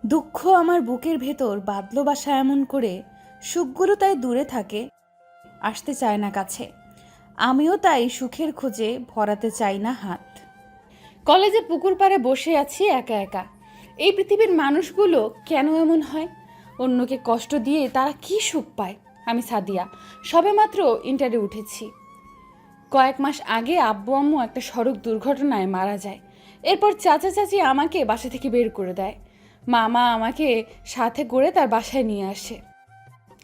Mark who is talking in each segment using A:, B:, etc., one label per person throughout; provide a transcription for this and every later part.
A: দুঃখ আমার বুকের ভেতর বাঁধল বাসা এমন করে, সুখগুলো তাই দূরে থাকে, আসতে চায় না কাছে। আমিও তাই সুখের খোঁজে ভরাতে চাই না হাত। কলেজে পুকুর পাড়ে বসে আছি একা একা। এই পৃথিবীর মানুষগুলো কেন এমন হয়? অন্যকে কষ্ট দিয়ে তারা কি সুখ পায়? আমি সাদিয়া, সবেমাত্র ইন্টারে উঠেছি। কয়েক মাস আগে আব্বু আম্মু একটা সড়ক দুর্ঘটনায় মারা যায়। এরপর চাচা চাচি আমাকে বাসা থেকে বের করে দেয়। মামা আমাকে সাথে করে তার বাসায় নিয়ে আসে,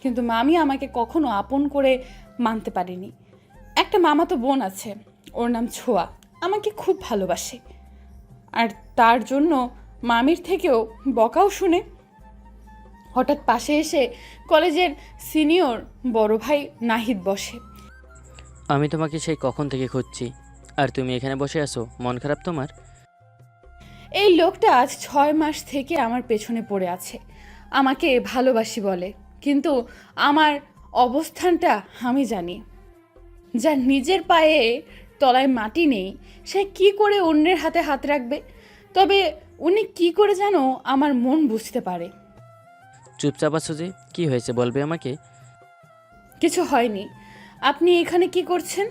A: কিন্তু মামি আমাকে কখনো আপন করে মানতে পারেনি। একটা মামাতো বোন আছে, ওর নাম ছোঁয়া, আমাকে খুব ভালোবাসে, আর তার জন্য মামির থেকেও বকাও শুনে। হঠাৎ পাশে এসে কলেজের সিনিয়র বড় ভাই নাহিদ বসে।
B: আমি তোমাকে সেই কখন থেকে খুঁজছি, আর তুমি এখানে বসে আছো? মন খারাপ তোমার?
A: এই লোকটা আজ 6 মাস থেকে আমার পেছনে পড়ে আছে, আমাকে ভালোবাসি বলে, কিন্তু আমার অবস্থানটা আমি জানি। যার নিজের পায়ে তলায় মাটি নেই, সে কি করে অন্যের হাতে হাত রাখবে? তবে উনি কি করে যেন আমার মন বুঝতে পারে।
B: চুপচাপ আছো যে, কি হয়েছে বলবে আমাকে?
A: কিছু হয়নি। আপনি এখানে কি করছেন?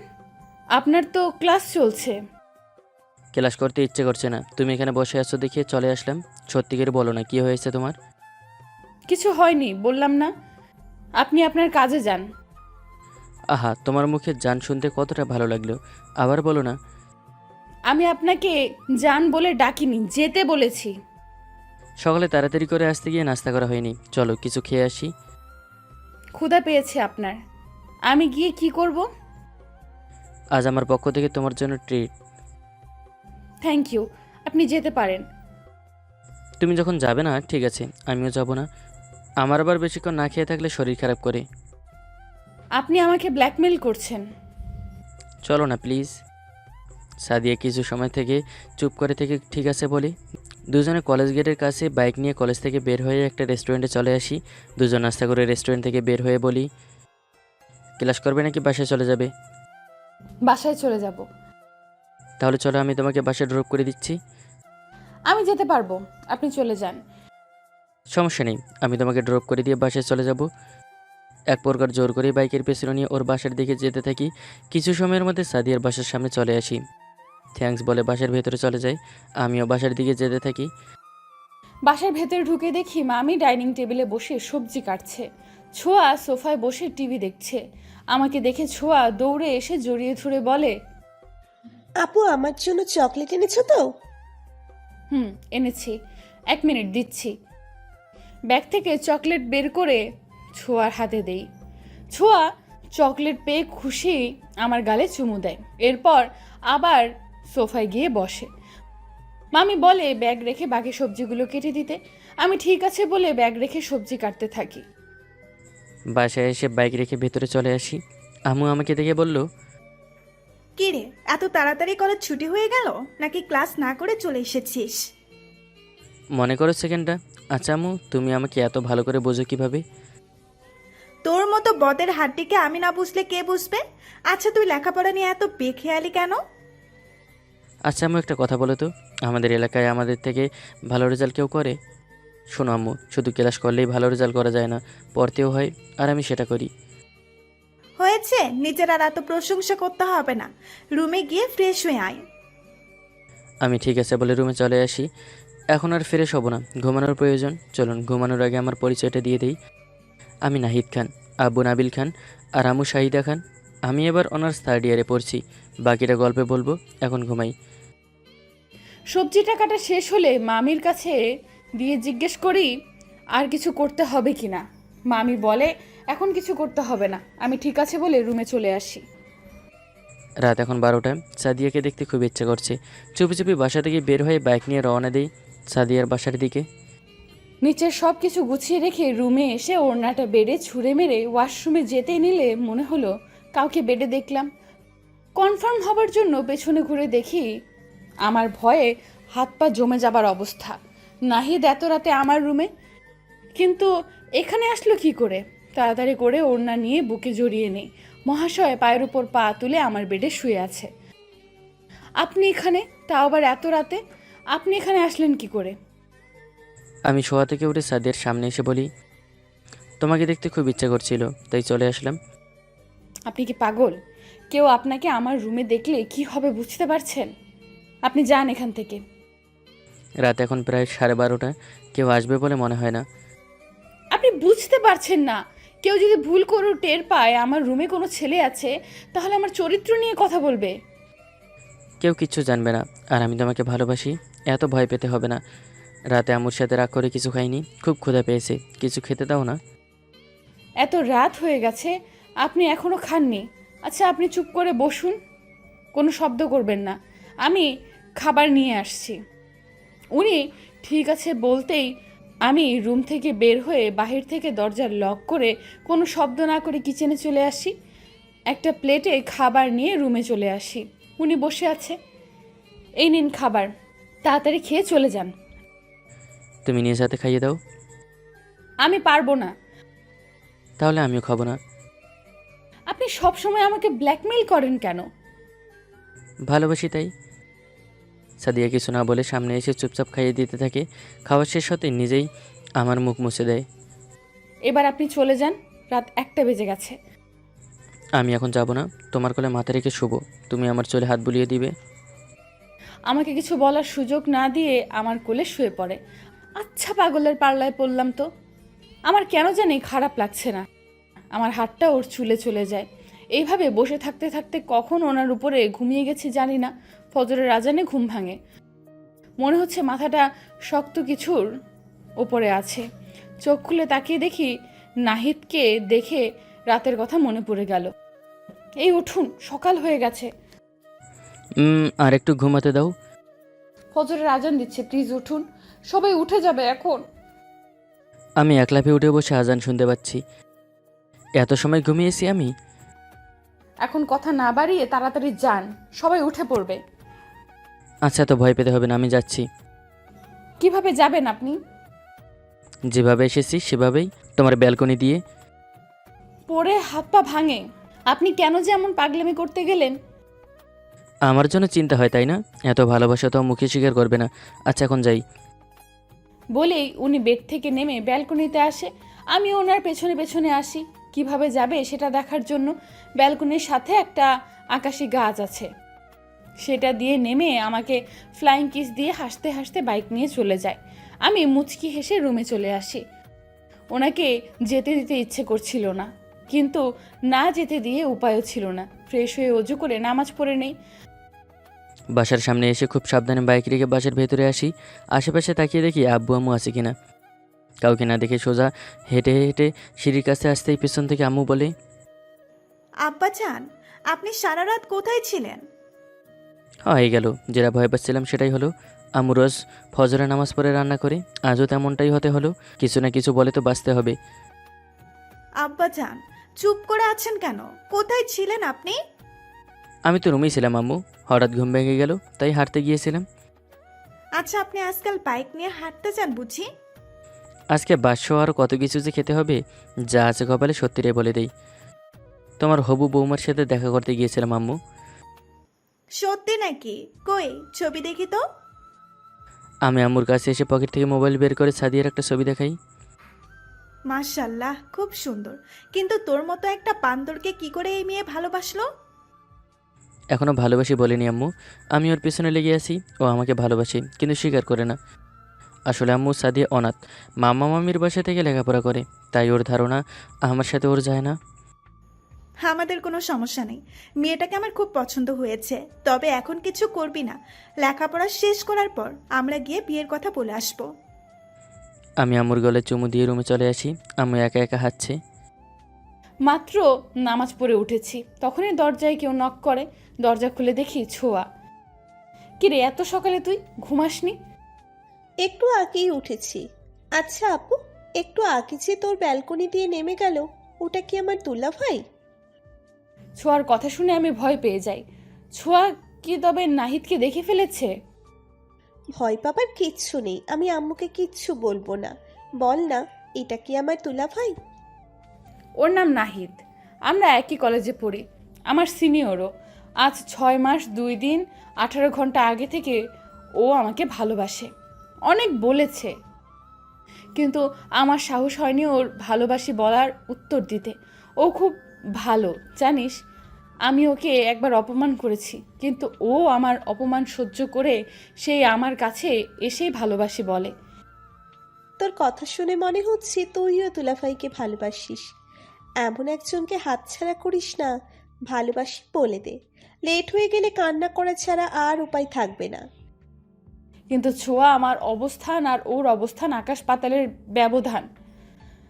A: আপনার তো ক্লাস চলছে।
B: ক্লাস করতে ইচ্ছে করছে না, তুমি এখানে বসে আছো দেখে চলে আসলাম। সত্যি করে বলো না, কি হয়েছে তোমার?
A: কিছু হয়নি বললাম না। আপনি আপনার কাজে যান।
B: আহা, তোমার মুখে জান শুনতে কতটা ভালো লাগলো, আবার বলো না।
A: আমি আপনাকে যান বলে ডাকিনি, যেতে বলেছি।
B: সকালে তাড়াতাড়ি করে আসতে গিয়ে নাস্তা করা হয়নি, চলো কিছু খেয়ে আসি।
A: ক্ষুধা পেয়েছে আপনার? আমি গিয়ে কি করব?
B: আজ আমার পক্ষ থেকে তোমার জন্য ট্রিট।
A: থ্যাংক ইউ, আপনি যেতে পারেন।
B: তুমি যখন যাবে না, ঠিক আছে, আমিও যাব না। আমার আবার বেশিক্ষণ না খেয়ে থাকলে শরীর খারাপ করে।
A: আপনি আমাকে ব্ল্যাকমেল করছেন।
B: চলো না প্লিজ। সাদিয়া কিছু সময় থেকে চুপ করে থেকে ঠিক আছে বলি। দুজনে কলেজ গেটের কাছে বাইক নিয়ে কলেজ থেকে বের হয়ে একটা রেস্টুরেন্টে চলে আসি। দুজন নাস্তা করে রেস্টুরেন্ট থেকে বের হয়ে বলি, ক্লাস করবে নাকি বাসায় চলে যাবে?
A: বাসায় চলে যাব।
B: তাহলে চলো, আমি তোমাকে বাসায় ড্রপ করে দিচ্ছি।
A: আমি যেতে পারবো, আপনি চলে যান।
B: সমস্যা নেই, আমি তোমাকে ড্রপ করে দিয়ে বাসায় চলে যাব। এক প্রকার জোর করে বাইকের পেছনে নিয়ে ওর বাসার দিকে যেতে থাকি। কিছু সময়ের মধ্যে সাদিয়ার বাসার সামনে চলে আসি। থ্যাঙ্কস বলে বাসার ভেতরে চলে যাই। আমিও বাসার দিকে যেতে থাকি।
A: বাসার ভেতরে ঢুকে দেখি মামি ডাইনিং টেবিলে বসে সবজি কাটছে, ছোঁয়া সোফায় বসে টিভি দেখছে। আমাকে দেখে ছোঁয়া দৌড়ে এসে জড়িয়ে ধরে বলে,
C: আপু আমার জন্য চকলেট এনেছো তো?
A: হুম, এনেছি, 1 মিনিট দিচ্ছি। ব্যাগ থেকে চকলেট বের করে ছোঁয়ার হাতে দেই। ছোঁয়া চকলেট পেয়ে খুশি আমার গালে চুমু দেয়। এরপর আবার সোফায় গিয়ে বসে। মামি বলে ব্যাগ রেখে বাকি সবজিগুলো কেটে দিতে। আমি ঠিক আছে বলে ব্যাগ রেখে সবজি কাটতে থাকি।
B: বাসায় এসে বাইক রেখে ভেতরে চলে আসি। আম্মু আমাকে দেখে বলল,
D: কি রে, এত তাড়াতাড়ি কলেজ ছুটি হয়ে গেল নাকি ক্লাস না করে চলে এসেছিস?
B: মনে করো সেকেন্ডটা। আচ্ছা আম্মু, তুমি আমাকে এত ভালো করে বোঝো কিভাবে?
D: তোর মতো বদের হাড্ডিকে আমি না বুঝলে কে বুঝবে? আচ্ছা, তুই লেখাপড়া নিয়ে এত বেখেয়ালি কেন?
B: আচ্ছা আম্মু, একটা কথা বলো তো, আমাদের এলাকায় আমাদের থেকে ভালো রেজাল্ট কেউ করে? শোনো আম্মু, শুধু ক্লাস করলেই ভালো রেজাল্ট করা যায় না, পড়তেও হয়, আর আমি সেটা করি।
D: হয়েছে, নিজের আর এত প্রশংসা করতে হবে না। রুমে গিয়ে ফ্রেশ হয়ে আয়।
B: আমি ঠিক আছে বলে রুমে চলে আসি। এখন আর ফ্রেশ হব না, ঘুমানোর প্রয়োজন। চলুন ঘুমানোর আগে আমার পরিচয়টা দিয়ে দিই। আমি নাহিদ খান, আব্বু নাবিল খান, আর আম্মু শাহিদা খান। আমি এবার অনার্স 3rd ইয়ারে পড়ছি। বাকিটা গল্পে বলবো, এখন ঘুমাই।
A: সবজিটা কাটা শেষ হলে মামির কাছে দিয়ে জিজ্ঞেস করি আর কিছু করতে হবে কি না। মামি বলে এখন কিছু করতে হবে না। আমি ঠিক আছে বলে রুমে চলে আসি।
B: রাত এখন 12টা। সাদিয়াকে দেখতে খুব ইচ্ছে করছে। চুপি চুপি বাসা থেকে বের হয়ে বাইক নিয়ে রওনা দিই সাদিয়ার বাসার দিকে।
A: নিচের সব কিছু গুছিয়ে রেখে রুমে এসে ওড়নাটা বেডে ছুঁড়ে মেরে ওয়াশরুমে যেতে নিলে মনে হলো কাউকে বেডে দেখলাম। কনফার্ম হবার জন্য পেছনে ঘুরে দেখি আমার ভয়ে হাত পা জমে যাবার অবস্থা। নাহিদ এত রাতে আমার রুমে, কিন্তু এখানে আসলো কি করে? তাড়াতাড়ি করে ওড়না নিয়ে বুকে জড়িয়ে নেই। মহাশয় পায়ের উপর পা তুলে আমার বেডে শুয়ে আছে। আপনি এখানে, তাও আবার এত রাতে? আপনি এখানে আসলেন কি করে?
B: আমি শোয়া থেকে উঠে সাদিয়ার সামনে এসে বলি, তোমাকে দেখতে খুব ইচ্ছা করছিল, তাই চলে আসলাম।
A: আপনি কি পাগল? কেউ আপনাকে আমার রুমে দেখলে কি হবে বুঝতে পারছেন? আপনি যান এখান থেকে।
B: রাত এখন প্রায় 12:30, কেউ আসবে বলে মনে হয় না।
A: আপনি বুঝতে পারছেন না? কেউ যদি ভুল করে টের পায় আমার রুমে কোনো ছেলে আছে, তাহলে আমার চরিত্র নিয়ে কথা বলবে।
B: কেউ কিচ্ছু জানবে না, আর আমি তোমাকে ভালোবাসি, এত ভয় পেতে হবে না। রাতে আম্মুর সাথে রাগ করে কিছু খাইনি, খুব ক্ষুধা পেয়েছে, কিছু খেতে দাও না।
A: এত রাত হয়ে গেছে, আপনি এখনো খাননি? আচ্ছা, আপনি চুপ করে বসুন, কোনো শব্দ করবেন না, আমি খাবার নিয়ে আসছি। উনি ঠিক আছে বলতেই আমি রুম থেকে বের হয়ে বাহির থেকে দরজা লক করে কোনো শব্দ না করে কিচেনে চলে আসি। একটা প্লেটে খাবার নিয়ে রুমে চলে আসি। উনি বসে আছে। এই নিন খাবার, তাড়াতাড়ি খেয়ে চলে যান।
B: তুমি নিজ হাতে খাইয়ে দাও।
A: আমি পারবো না।
B: তাহলে আমিও খাবো না।
A: আপনি সব সময় আমাকে ব্ল্যাকমেইল করেন কেন?
B: ভালোবাসি তাই। সাদিয়া কিছু না বলে সামনে এসে চুপচাপ খাইয়ে দিতে থাকে। খাওয়ার শেষ হতে নিজেই আমার মুখ মুছে দেয়।
A: এবার আপনি চলে যান, রাত 1টা বেজে গেছে।
B: আমি এখন যাব না, তোমার কোলে মাথা রেখে শুভ, তুমি আমার চুলে হাত বুলিয়ে দিবে।
A: আমাকে কিছু বলার সুযোগ না দিয়ে আমার কোলে শুয়ে পড়ে। আচ্ছা, পাগলের পাল্লায় পড়লাম তো। আমার কেন জানি খারাপ লাগছে না। আমার হাতটা ওর চুলে চলে যায়। এইভাবে বসে থাকতে থাকতে কখন ওনার উপরে ঘুমিয়ে গেছি জানি না। ফজরের আজানে ঘুম ভাঙে। মনে হচ্ছে মাথাটা শক্ত কিছুর ওপরে আছে। চোখ খুলে তাকিয়ে দেখি নাহিদকে দেখে রাতের কথা মনে পড়ে গেল। এই উঠুন, সকাল হয়ে গেছে।
B: আর একটু ঘুমাতে দাও।
A: ফজরের আজান দিচ্ছে, প্লিজ উঠুন, সবাই উঠে যাবে এখন।
B: আমি এক লাফে উঠে বসে আজান শুনতে পাচ্ছি। এত সময় ঘুমিয়েছি আমি?
A: এখন কথা না বাড়িয়ে তাড়াতাড়ি যান, সবাই উঠে পড়বে।
B: আচ্ছা, তো ভয় পেতে হবে না, আমি যাচ্ছি।
A: কিভাবে যাবেন আপনি?
B: যেভাবে এসেছি সেভাবেই, তোমার ব্যালকনি দিয়ে।
A: পড়ে হাত পা ভাঙে। আপনি কেন যে এমন পাগলামি করতে গেলেন?
B: আমার জন্য চিন্তা হয় তাই না? এত ভালোবাসা তো মুখে স্বীকার করবে না। আচ্ছা, এখন যাই।
A: বলেই উনি বেড থেকে নেমে ব্যালকনিতে আসে। আমি ওনার পেছনে পেছনে আসি। কিভাবে যাবে সেটা দেখার জন্য। ব্যালকনির সাথে একটা আকাশি গাছ আছে, সেটা দিয়ে নেমে আমাকে ফ্লাইং কিস দিয়ে হাসতে হাসতে বাইক নিয়ে চলে যায়। আমি মুচকি হেসে রুমে চলে আসি। ওনাকে যেতে দিতে ইচ্ছে করছিল না, কিন্তু না যেতে দিয়ে উপায়ও ছিল না। ফ্রেশ হয়ে অজু করে নামাজ পড়ে নেই।
B: বাসার সামনে এসে খুব সাবধানে বাইক রেখে বাসার ভেতরে আসি। আশেপাশে তাকিয়ে দেখি আব্বু আম্মু আছে কিনা। কাউকে না দেখে সোজা হেঁটে হেঁটে সিঁড়ির কাছে আসতেই পেছন থেকে আম্মু বলে,
D: আব্বাজান, আপনি সারা রাত কোথায় ছিলেন?
B: হয়ে গেল, যেটা ভয় পাচ্ছিলাম সেটাই হলো। আম্মু রোজ ফজরের নামাজ পড়ে রান্না করে, আজও তেমনটাই হতে হলো। কিছু না কিছু বলে তো বাঁচতে হবে।
D: আব্বাজান, চুপ করে আছেন কেন? কোথায় ছিলেন আপনি?
B: আমি তো রুমেই ছিলাম আম্মু, হঠাৎ ঘুম ভেঙে গেল, তাই হাঁটতে গিয়েছিলাম।
D: আচ্ছা, আপনি আজকাল বাইক নিয়ে হাঁটতে যান বুঝি?
B: আজকে বাসসহ আরও কত কিছু যে খেতে হবে, যা আছে কপালে সত্যিটাই বলে দেই। তোমার হবু বৌমার সাথে দেখা করতে গিয়েছিলাম আম্মু।
D: সত্যি নাকি? কই ছবি দেখি তো।
B: আমি আম্মুর কাছে এসে পকেট থেকে মোবাইল বের করে সাদিয়ার একটা ছবি দেখাই।
D: মাশাল্লাহ, খুব সুন্দর। কিন্তু তোর মতো একটা বান্দরকে কি করে এই মেয়ে ভালোবাসলো?
B: এখনও ভালোবাসি বলিনি আম্মু, আমি ওর পেছনে লেগে আছি। ও আমাকে ভালোবাসে কিন্তু স্বীকার করে না। আসলে আম্মু সাদিয়া অনাথ, মামা মামির বাসা থেকে লেখাপড়া করে, তাই ওর ধারণা আমার সাথে ওর যায় না।
D: আমাদের কোনো সমস্যা নেই, মেয়েটাকে আমার খুব পছন্দ হয়েছে। তবে এখন কিছু করবি না, লেখাপড়া শেষ করার পর আমরা গিয়ে বিয়ের কথা বলে আসবো।
B: আমি আম্মুর গলায় চুমু দিয়ে রুমে চলে আসি। আম্মু একা একা হাঁটছে।
A: মাত্র নামাজ পড়ে উঠেছি, তখনই দরজায় কেউ নক করে। দরজা খুলে দেখি ছোঁয়া। কিরে, এত সকালে তুই ঘুমাসনি?
C: একটু আগেই উঠেছি। আচ্ছা আপু, একটু আগে যে তোর ব্যালকনি দিয়ে নেমে গেল, ওটা কি আমার দুলা ভাই?
A: ছোঁয়ার কথা শুনে আমি ভয় পেয়ে যাই। ছোঁয়া কি তবে নাহিদকে দেখে ফেলেছে?
C: ভয় পাবার কিচ্ছু নেই, আমি আম্মুকে কিচ্ছু বলবো না। বল না, এটা কি আমার দুলা ভাই?
A: ওর নাম নাহিদ, আমরা একই কলেজে পড়ি, আমার সিনিয়রও। আজ 6 মাস 2 দিন 18 ঘন্টা আগে থেকে ও আমাকে ভালোবাসে, অনেক বলেছে। কিন্তু আমার সাহস হয়নি ওর ভালোবাসি বলার উত্তর দিতে। ও খুব ভালো জানিস, আমি ওকে একবার অপমান করেছি, কিন্তু ও আমার অপমান সহ্য করে সেই আমার কাছে এসেই ভালোবাসি বলে।
C: তোর কথা শুনে মনে হচ্ছে তুইও দুলাভাইকে ভালোবাসিস। এমন একজনকে হাতছাড়া করিস না, ভালোবাসি বলে দে। লেট হয়ে গেলে কান্না করা ছাড়া আর উপায় থাকবে না।
A: কিন্তু ছোঁয়া, আমার অবস্থান আর ওর অবস্থান আকাশ পাতালের ব্যবধান।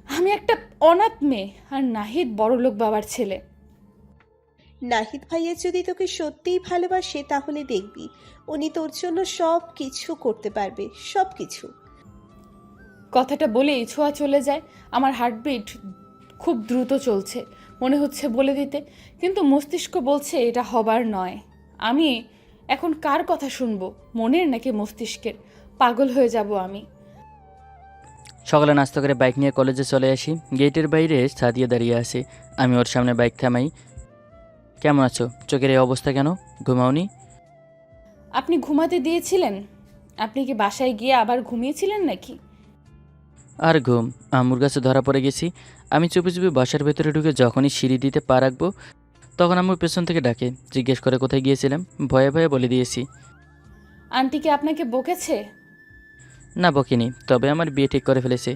A: আমি একটা অনাথ মেয়ে, আর নাহিদ বড়লোক বাবার ছেলে।
C: নাহিদ ভাইয়া যদি তোকে সত্যিই ভালোবাসে তাহলে দেখবি উনি তোর জন্য সব কিছু করতে পারবে, সব কিছু।
A: কথাটা বলেই ছোঁয়া চলে যায়। আমার হার্টবিট খুব দ্রুত চলছে, মনে হচ্ছে বলে দিতে, কিন্তু মস্তিষ্ক বলছে এটা হবার নয়। আমি এখন কার কথা শুনবো, মনের নাকি মস্তিষ্কের? পাগল হয়ে যাব আমি।
B: সকালে নাস্তা করে বাইক নিয়ে কলেজে চলে আসি। গেটের বাইরে সাদিয়া দাঁড়িয়ে আছে। আমি ওর সামনে বাইক থামাই। কেমন আছো? চোখের এই অবস্থা কেন? ঘুমাওনি?
A: আপনি ঘুমাতে দিয়েছিলেন? আপনি কি বাসায় গিয়ে আবার ঘুমিয়েছিলেন নাকি?
B: আর ঘুম, আম্মুর কাছে ধরা পড়ে গেছি। আমি চুপি চুপি বাসার ভেতরে ঢুকে যখনই সিঁড়ি দিতে পা রাখবো, তখন আম্মু পেছন থেকে ডাকে। জিজ্ঞেস করে কোথায় গিয়েছিলাম। ভয়ে ভয়ে বলে দিয়েছি।
A: আন্টি কি আপনাকে বকেছে?
B: না, বকিনি, তবে আমার বিয়ে ঠিক করে ফেলেছে।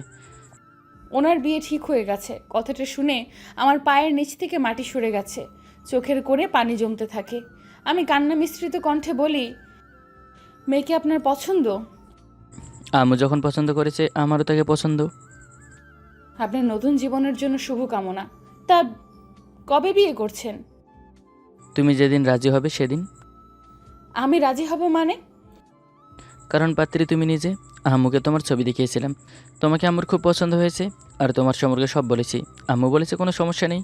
A: ওনার বিয়ে ঠিক হয়ে গেছে। কথাটা শুনে আমার পায়ের নিচ থেকে মাটি সরে গেছে, চোখের কোণে পানি জমতে থাকে। আমি কান্না মিশ্রিত কণ্ঠে বলি, মেয়েকে আপনার পছন্দ?
B: আম্মু যখন পছন্দ করেছে, আমারও তাকে পছন্দ।
A: আপনার নতুন জীবনের জন্য শুভকামনা। তা কবে বিয়ে করছেন?
B: তুমি যেদিন রাজি হবে সেদিন।
A: আমি রাজি হব মানে?
B: কারণ পাত্রী তুমি নিজে। আম্মুকে তোমার ছবি দেখিয়েছিলাম, তোমাকে আম্মুর খুব পছন্দ হয়েছে, আর তোমার সম্পর্কে সব বলেছি। আম্মু বলেছে কোনো সমস্যা নেই।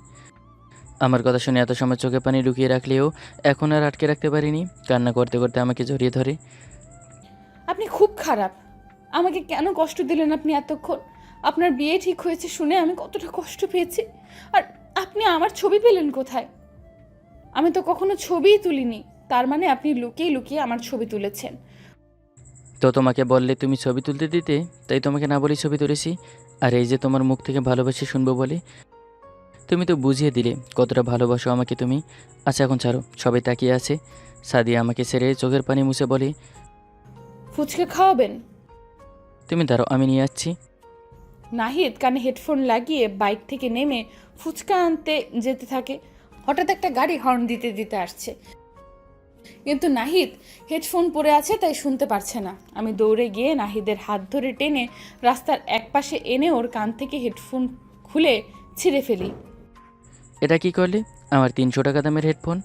B: আমার কথা শুনে এত সময় চোখে পানি লুকিয়ে রাখলেও এখন আর আটকে রাখতে পারিনি। কান্না করতে করতে আমাকে জড়িয়ে ধরে।
A: আপনি খুব খারাপ। আমাকে কেন কষ্ট দিলেন আপনি এতক্ষণ? আপনার বিয়ে ঠিক হয়েছে শুনে আমি কতটা কষ্ট পেয়েছি। আর আপনি আমার ছবি পেলেন কোথায়? আমি তো কখনো ছবিই তুলিনি। তার মানে আপনি লুকিয়ে লুকিয়ে আমার ছবি তুলেছেন।
B: তো তোমাকে বললে তুমি ছবি তুলতে দিতে, তাই তোমাকে না বলেই ছবি তুলেছি। আর এই যে তোমার মুখ থেকে ভালোবাসি শুনবো বলে, তুমি তো বুঝিয়ে দিলে কতটা ভালোবাসো আমাকে তুমি। আচ্ছা এখন ছাড়ো, সবাই তাকিয়ে আছে। সাদিয়া আমাকে ছেড়ে চোখের পানি মুছে বলে,
A: ফুচকা খাওয়াবেন?
B: তুমি দাঁড়াও, আমি নিয়ে আসছি।
A: নাহিদ কানে হেডফোন লাগিয়ে বাইক থেকে নেমে ফুচকা আনতে যেতে থাকে। হঠাৎ একটা গাড়ি হর্ন দিতে দিতে আসছে, কিন্তু নাহিদ হেডফোন পরে আছে তাই শুনতে পারছে না। আমি দৌড়ে গিয়ে নাহিদের হাত ধরে টেনে রাস্তার একপাশে এনে ওর কান থেকে হেডফোন খুলে ছিঁড়ে ফেলি।
B: এটা কি করলে? আমার 300 টাকা দামের হেডফোন।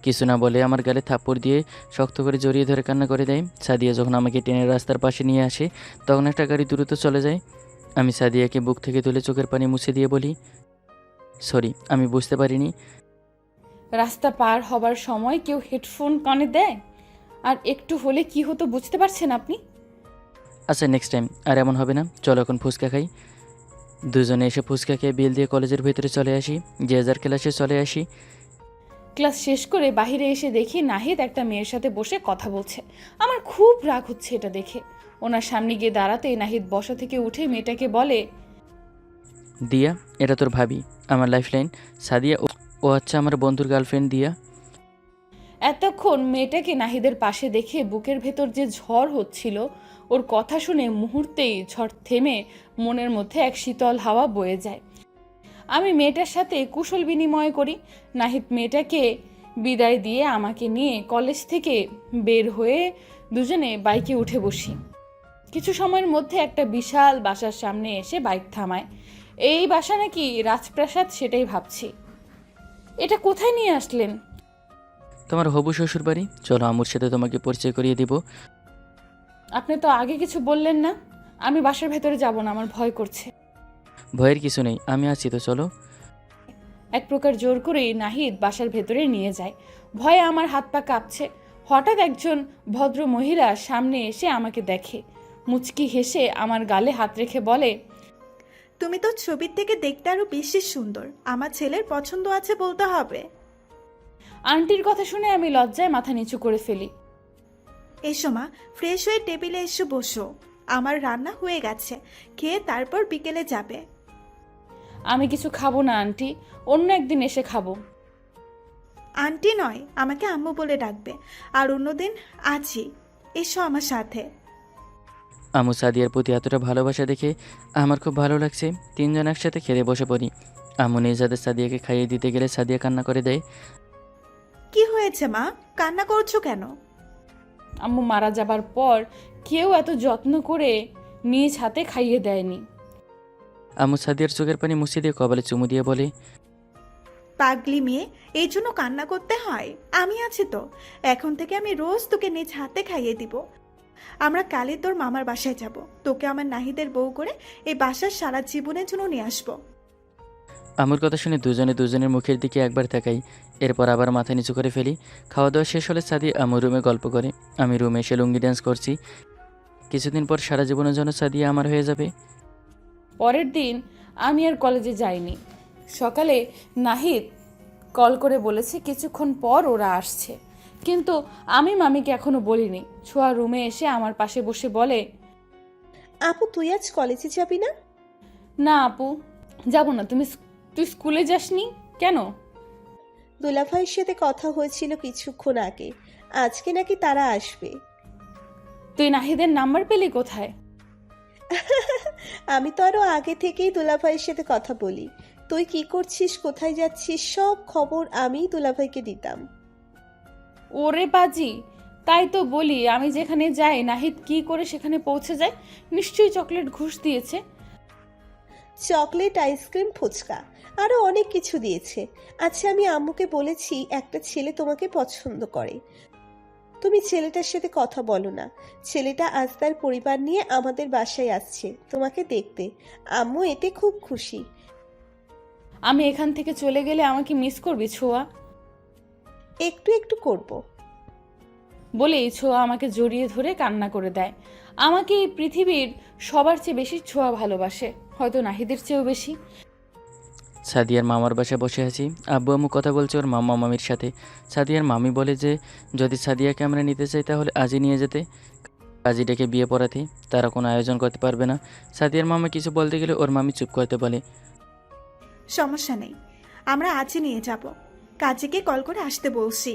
B: কিছু না বলে আমার গালে থাপ্পড় দিয়ে শক্ত করে জড়িয়ে ধরে কান্না করে দেয়। সাদিয়া যখন আমাকে টেনে রাস্তার পাশে নিয়ে আসে, তখন একটা গাড়ি দ্রুত চলে যায়। আমি সাদিয়াকে বুক থেকে তুলে চোখের পানি মুছে দিয়ে বলি, সরি, আমি বুঝতে পারিনি।
A: রাস্তা পার হবার সময় কেউ হেডফোন কানে দেয়? আর একটু হলে কি হতো বুঝতে পারছেন আপনি?
B: আচ্ছা নেক্সট টাইম আর এমন হবে না। চলো এখন ফুচকা খাই। দুজনে এসে ফুচকা খেয়ে বিল দিয়ে কলেজের ভেতরে চলে আসি। যে যার ক্লাসে চলে আসি।
A: ক্লাস শেষ করে বাইরে এসে দেখি নাহিদ একটা মেয়ের সাথে বসে কথা বলছে। আমার খুব রাগ হচ্ছে এটা দেখে। ওনার সামনে গিয়ে দাঁড়াতেই নাহিদ বসা থেকে উঠে মেয়েটাকে বলে,
B: দিয়া, এটা তোর ভাবি, আমার লাইফলাইন। সাদিয়া, ও আচ্ছা আমার বন্ধুর গার্লফ্রেন্ড দিয়া।
A: এতক্ষণ মেয়েটাকে নাহিদের পাশে দেখে বুকের ভেতর যে ঝড় হচ্ছিল, ওর কথা শুনে মুহূর্তেই ঝড় থেমে মনের মধ্যে এক শীতল হাওয়া বয়ে যায়। আমি মেয়েটার সাথে কুশল বিনিময় করি। নাহিদ মেয়েটাকে বিদায় দিয়ে আমাকে নিয়ে কলেজ থেকে বের হয়ে দুজনে বাইকে উঠে বসি। কিছু সময়ের মধ্যে একটা বিশাল বাসার সামনে এসে বাইক থামায়। এই বাসা নাকি রাজপ্রাসাদ সেটাই ভাবছি। এটা কোথায় নিয়ে আসলেন?
B: তোমার হবু শ্বশুর বাড়ি। চলো আম্মুর সাথে তোমাকে পরিচয় করিয়ে দিব।
A: আপনি তো আগে কিছু বললেন না। আমি বাসার ভেতরে যাব না, আমার ভয় করছে।
B: ভয়ের কিছু নেই, আমি আছি তো, চলো।
A: এক প্রকার জোর করেই নাহিদ বাসার ভেতরে নিয়ে যায়। ভয়ে আমার হাত পা কাঁপছে। হঠাৎ একজন ভদ্র মহিলা সামনে এসে আমাকে দেখে। মুচকি হেসে আমার গালে হাত রেখে বলে,
D: তুমি তো ছবির থেকে দেখতে আরো বেশি সুন্দর। আমার ছেলের পছন্দ আছে বলতে হবে।
A: আন্টির কথা শুনে আমি লজ্জায় মাথা নিচু করে ফেলি।
D: এসো মা, ফ্রেশ হয়ে টেবিলে এসে বসো। আমার রান্না হয়ে গেছে, খেয়ে তারপর বিকেলে যাবে।
A: আমি কিছু খাবো না আন্টি, অন্য একদিন এসে খাবো।
D: আন্টি নয়, আমাকে আম্মু বলে ডাকবে। আর অন্যদিন আছি, এসো আমার সাথে।
B: আম্মু সাদিয়ার প্রতি এতটা ভালোবাসা দেখে আমার খুব ভালো লাগছে। তিনজন একসাথে খেতে বসে পড়ি। আম্মু নিজ হাতে সাদিয়াকে খাইয়ে দিতে গেলে সাদিয়া কান্না করে দেয়।
D: কি হয়েছে মা, কান্না করছো কেন?
A: আম্মু মারা যাবার পর কেউ এত যত্ন করে নিজ হাতে খাইয়ে দেয়নি।
B: আম্মু সাদিয়ার চোখের পানি মুছে দিয়ে কপালে চুমু দিয়ে বলে,
D: পাগলি মেয়ে, এই জন্য কান্না করতে হয়? আমি আছি তো, এখন থেকে আমি রোজ তোকে নিজ হাতে খাইয়ে দিব। আমরা কালই তোর মামার বাসায় যাব, তোকে আমার নাহিদের বউ করে এই বাসার সারা জীবনের জন্য নিয়ে আসবো।
B: আম্মুর কথা শুনে দুজনে দুজনের মুখের দিকে একবার তাকাই, এরপর আবার মাথা নিচু করে ফেলি। খাওয়া দাওয়া শেষ হলে সাদিয়া আম্মু রুমে গল্প করে, আমি রুমে এসে লুঙ্গি ড্যান্স করছি। কিছুদিন পর সারা জীবনের জন্য সাদিয়া আমার হয়ে যাবে।
A: পরের দিন আমি আর কলেজে যাইনি। সকালে নাহিদ কল করে বলেছে কিছুক্ষণ পর ওরা আসছে, কিন্তু আমি মামিকে এখনো বলিনি। ছোঁয়া রুমে এসে আমার পাশে বসে বলে,
C: আপু তুই আজ কলেজে যাবি না?
A: না আপু, যাব না। তুই স্কুলে যাসনি কেন?
C: দুলাভাইয়ের সাথে কথা হয়েছিল কিছুক্ষণ আগে, আজকে নাকি তারা আসবে।
A: তুই নাহিদের নাম্বার পেলি কোথায়?
C: আমি তো আরো আগে থেকেই দুলাভাইয়ের সাথে কথা বলি। তুই কি করছিস, কোথায় যাচ্ছিস, সব খবর আমিই দুলাভাইকে দিতাম।
A: ওরে বাজি, তাই তো বলি, আমি যেখানে যাই নাহিদ কি করে সেখানে পৌঁছে যায়। নিশ্চয়ই চকলেট ঘুষ দিয়েছে।
C: চকলেট, আইসক্রিম, ফুচকা, আরো অনেক কিছু দিয়েছে। আচ্ছা, আমি আম্মুকে বলেছি একটা ছেলে তোমাকে পছন্দ করে। তুমি ছেলেটার সাথে কথা বলো না। ছেলেটা আজ তার পরিবার নিয়ে আমাদের বাসায় আসছে তোমাকে দেখতে। আম্মু এতে খুব খুশি।
A: আমি এখান থেকে চলে গেলে আমাকে মিস করবি ছোঁয়া?
C: একটু একটু করব।
A: বলেই ছোঁয়া আমাকে জড়িয়ে ধরে কান্না করে দেয়। আমাকে এই পৃথিবীর সবার চেয়ে বেশি ছোঁয়া ভালোবাসে, হয়তো নাহিদের চেয়েও বেশি।
B: সাদিয়ার মামার বাসায় বসে আছি। আব্বু আম্মু কথা বলছে ওর মামা মামির সাথে। সাদিয়ার মামি বলে যে যদি সাদিয়াকে আমরা নিতে চাই তাহলে আজই নিয়ে যেতে, কাজী ডেকে বিয়ে পড়াতে। তারা কোনো আয়োজন করতে পারবে না। সাদিয়ার মামা কিছু বলতে গেলে ওর মামি চুপ করতে বলে।
D: সমস্যা নেই, আমরা আজই নিয়ে যাব। কাজীকে কল করে আসতে বলছি।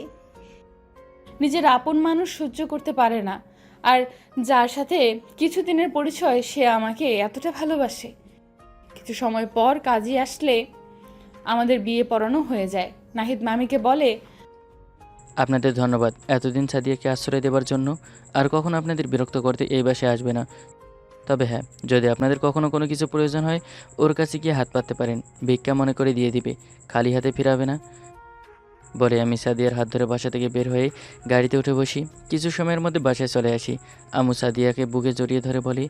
A: নিজের আপন মানুষ সহ্য করতে পারে না, আর যার সাথে কিছুদিনের পরিচয় সে আমাকে এতটা ভালোবাসে। কিছু সময় পর কাজী আসলে আমাদের বিয়ে পড়ানো হয়ে যায়। নাহিদ মামিকে বলে,
B: আপনাদের ধন্যবাদ এতদিন সাদিয়াকে আশ্রয় দেওয়ার জন্য। আর কখনো আপনাদের বিরক্ত করতে এই বাসায় আসবে না। তবে হ্যাঁ, যদি আপনাদের কখনো কোনো কিছু প্রয়োজন হয় ওর কাছে গিয়ে হাত পাততে পারেন, ভিক্ষা মনে করে দিয়ে দিবে, খালি হাতে ফিরাবে না। বলে আমি সাদিয়ার হাত ধরে বাসা থেকে বের হয়ে গাড়িতে উঠে বসি। কিছু সময়ের মধ্যে বাসায় চলে আসি। আম্মু সাদিয়াকে বুকে জড়িয়ে ধরে বলি,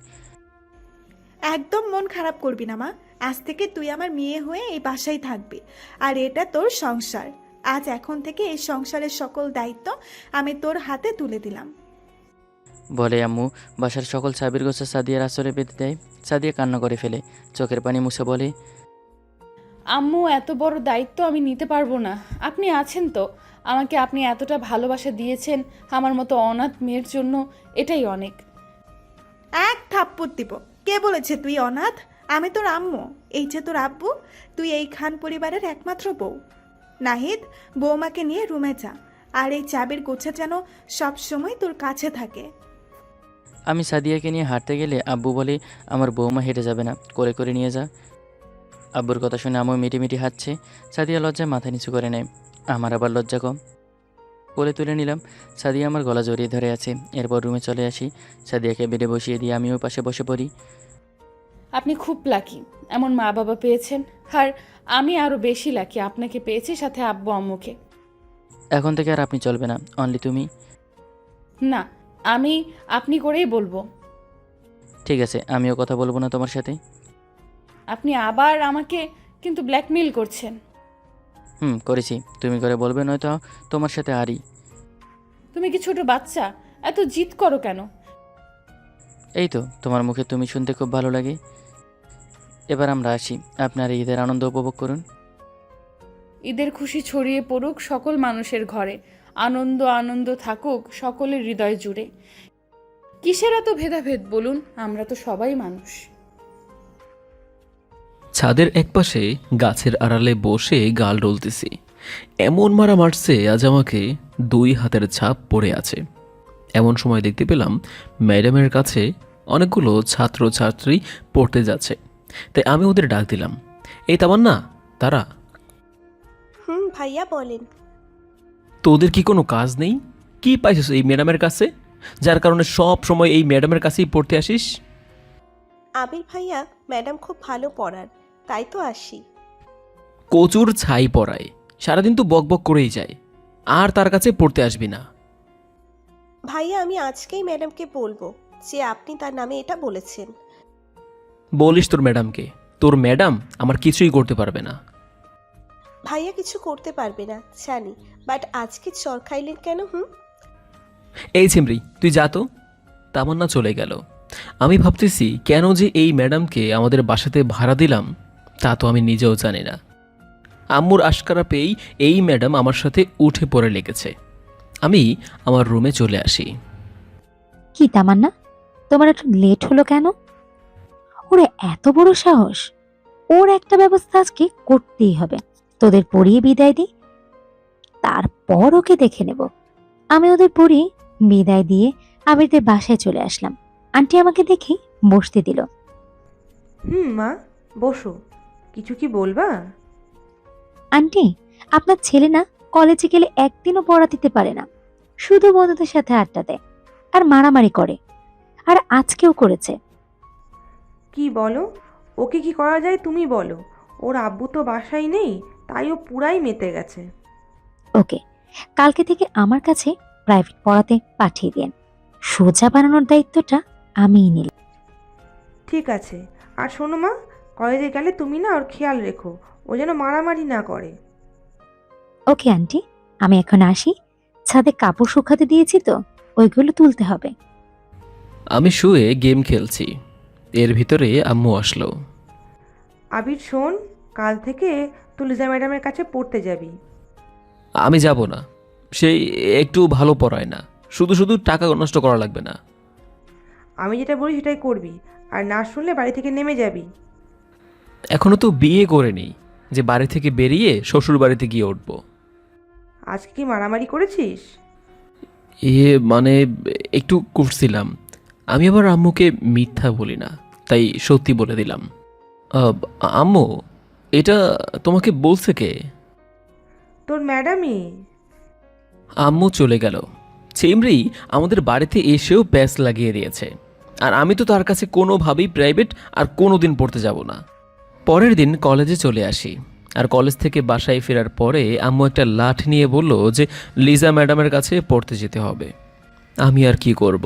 D: একদম মন খারাপ করবি না মা, আজ থেকে তুই আমার মেয়ে হয়ে এই বাসায় থাকবি। আর এটা তোর সংসার। আজ এখন থেকে এই সংসারের সকল দায়িত্ব আমি তোর হাতে তুলে দিলাম।
B: বলে আম্মু বাসার সকল সাবির গোছা সাদিয়ার আসরে বেঁধে দেয়। সাদিয়া কান্না করে ফেলে, চোখের পানি মুছে বলে,
A: আম্মু এত বড় দায়িত্ব আমি নিতে পারবো না। আপনি আছেন তো, আমাকে আপনি এতটা ভালোবাসা দিয়েছেন আমার মতো অনাথ মেয়ের জন্য, এটাই অনেক।
D: এক থাপ্পড় দিব। কে বলেছে তুই অনাথ? আমি তোর আম্মু, এই যে তোর আব্বু। তুই এই খান পরিবারের একমাত্র বউ। নাহিদ, বৌমাকে নিয়ে রুমে যা, আর এই চাবির গোছা যেন সব সময় তোর কাছে থাকে।
B: আমি সাদিয়াকে নিয়ে হাঁটতে গেলে আব্বু বলে, আমার বৌমা হেঁটে যাবে না, করে করে নিয়ে যা। আব্বুর কথা শুনে আম্মু মিটি মিটি হাঁটছে। সাদিয়া লজ্জায় মাথা নিচু করে নেয়। আমার আবার লজ্জা কম। কোলে তুলে নিলাম। সাদিয়া আমার গলা জড়িয়ে ধরে আছে। এরপর রুমে চলে আসি। সাদিয়াকে বেডে বসিয়ে দিয়ে আমিও পাশে বসে পড়ি।
A: আপনি খুব লাকি, এমন মা বাবা পেয়েছেন। আর আমি আরো বেশি লাকি, আপনাকে পেয়েছি, সাথে আব্বু আম্মুকে।
B: এখন থেকে আর আপনি চলবে না, অনলি তুমি।
A: না, আমি আপনি করেই বলবো।
B: ঠিক আছে, আমিও কথা বলবো না তোমার সাথে।
A: আপনি আবার আমাকে কিন্তু ব্ল্যাকমেইল করছেন।
B: করেছি, তুমি করে বলবে, নয়তো তোমার সাথে আরই।
A: তুমি কি ছোট বাচ্চা? এত জিদ করো কেন?
B: এই তো তোমার মুখে তুমি শুনতে খুব ভালো লাগে। এবার আমরা আসি, আপনার ঈদের আনন্দ উপভোগ করুন।
A: ঈদের খুশি ছড়িয়ে পড়ুক সকল মানুষের ঘরে, আনন্দ আনন্দ থাকুক সকলের হৃদয় জুড়ে। কিসের এত ভেদাভেদ বলুন? আমরা তো সবাই মানুষ।
E: ছাদের একপাশে গাছের আড়ালে বসে গাল ডলতেছি। এমন মারা মারছে আজ আমাকে, 2 হাতের ছাপ পড়ে আছে। এমন সময় দেখতে পেলাম ম্যাডামের কাছে অনেকগুলো ছাত্রছাত্রী পড়তে যাচ্ছে, তাই আমি ওদের ডাক দিলাম, এই তামান্না, তারা।
C: ভাইয়া বলেন।
E: তোদের কি কোনো কাজ নেই? কি পাইছিস এই ম্যাডামের কাছে, যার কারণে সব সময় এই ম্যাডামের কাছেই পড়তে আসিস?
C: আবির ভাইয়া, ম্যাডাম খুব ভালো পড়ান, তাই তো আসি।
E: কচুর ছাই পড়ায়, সারাদিন তো বকবক করেই যায়, আর তার কাছে পড়তে আসবি না।
C: ভাইয়া, আমি আজকেই ম্যাডামকে বলবো যে আপনি তার নামে এটা বলেছেন।
E: বলিস তোর ম্যাডামকে, তোর ম্যাডাম আমার কিছুই করতে পারবে না।
C: ভাইয়া কিছু করতে পারবে না জানি, বাট আজকে চর খাইলেন কেন?
E: এই ছিমরি, তুই যা তো। তামান্না চলে গেল। আমি ভাবতেছি কেন যে এই ম্যাডামকে আমাদের বাসাতে ভাড়া দিলাম, তা তো আমি নিজেও জানি না। আম্মুর আশকারা পেয়েই এই ম্যাডাম আমার সাথে উঠে পড়ে লেগেছে। আমি আমার রুমে চলে আসি।
F: কি তামান্না, তোমার একটু লেট হলো কেন? ওরে এত বড় সাহস! ওর একটা ব্যবস্থা আজকে করতেই হবে। তোদের পড়িয়ে বিদায় দিই, তারপর ওকে দেখে নেব। আমি ওদের পড়িয়ে বিদায় দিয়ে আবিরদের বাসায় চলে আসলাম। আন্টি আমাকে দেখে বসতে দিল।
G: মা, বসো। কিছু কি বলবা?
F: আন্টি, আপনার ছেলে না কলেজে গেলে একদিনও পড়া দিতে পারে না, শুধু বন্ধুদের সাথে আড্ডা দেয় আর মারামারি করে, আর আজকেও করেছে।
G: কি বলো? ওকে কি করা যায় তুমি বলো। ওর আব্বু তো বাসায় নেই, তাই ও পুরাই মেতে গেছে।
F: ওকে কালকে থেকে আমার কাছে প্রাইভেট পড়াতে পাঠিয়ে দেন। সোজা বানানোর দায়িত্বটা আমিই নিলাম।
G: ঠিক আছে। আর শোনো মা, কলেজে গেলে তুমি না ওর খেয়াল রেখো, ও যেন মারামারি না করে।
F: ওকে আন্টি, আমি এখন আসি। ছাদে কাপড় শুকাতে দিয়েছি তো, ওইগুলো তুলতে হবে।
E: আমি শুয়ে গেম খেলছি, এর ভিতরে আম্মু আসলো।
G: আবির শোন, কাল থেকে তুই লিজা ম্যাডামের কাছে পড়তে যাবি।
E: আমি যাব না, সেই একটু ভালো পড়ায় না, শুধু শুধু টাকা নষ্ট করা লাগবে না।
G: আমি যেটা বলি সেটাই করবি, আর না শুনলে বাড়ি থেকে নেমে যাবি।
E: এখনো তো বিয়ে করিনি যে বাড়ি থেকে বেরিয়ে শ্বশুর বাড়িতে গিয়ে উঠবো।
G: আজকে কি মারামারি করেছিস?
E: মানে একটু করছিলাম। আমি আবার আম্মুকে মিথ্যা বলি না, তাই সত্যি বলে দিলাম। আম্মু, এটা তোমাকে বলছে কে?
G: তোর ম্যাডামই।
E: আম্মু চলে গেল। চেমরি আমাদের বাড়িতে এসেও প্যাচ লাগিয়ে দিয়েছে, আর আমি তো তার কাছে কোনোভাবেই প্রাইভেট আর কোনো দিন পড়তে যাব না। পরের দিন কলেজে চলে আসি, আর কলেজ থেকে বাসায় ফেরার পরে আম্মু একটা লাঠি নিয়ে বলল যে লিজা ম্যাডামের কাছে পড়তে যেতে হবে। আমি আর কি করব,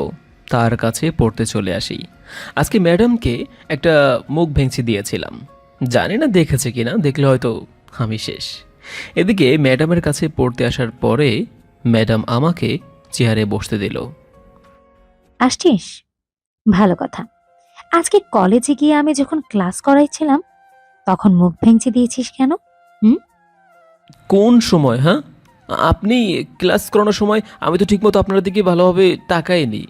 E: তার কাছে পড়তে চলে আসি। আজকে ম্যাডামকে একটা মুখ ভেঙচি দিয়েছিলাম, জানি না দেখেছে কিনা, দেখলে হয়তো আমি শেষ। এদিকে ম্যাডামের কাছে পড়তে আসার পরে ম্যাডাম আমাকে চেয়ারে বসতে দিল।
F: আসছিস? ভালো কথা। আজকে কলেজে গিয়ে আমি যখন ক্লাস করাইছিলাম তখন মুখ ভেঙচি দিয়েছিস কেন?
E: কোন সময়? হ্যাঁ, আপনি ক্লাস করানোর সময় আমি তো ঠিকমতো আপনার দিকে ভালোভাবে তাকাইনি,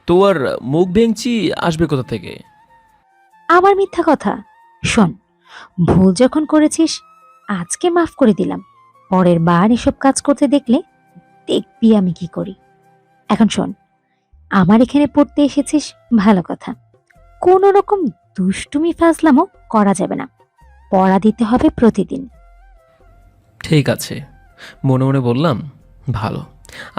E: তো আর মুখ ভেঙচি আসবে কোথা থেকে?
F: আবার মিথ্যা কথা। শোন, ভুল যখন করেছিস আজকে মাফ করে দিলাম, পরের বার এসব কাজ করতে দেখলে দেখবি আমি কি করি। এখন শোন, আমার এখানে পড়তে এসেছিস ভালো কথা, কোনো রকম দুষ্টুমি ফাজলামও করা যাবে না। পড়া দিতে হবে প্রতিদিন।
E: ঠিক আছে, মনে মনে বললাম, ভালো,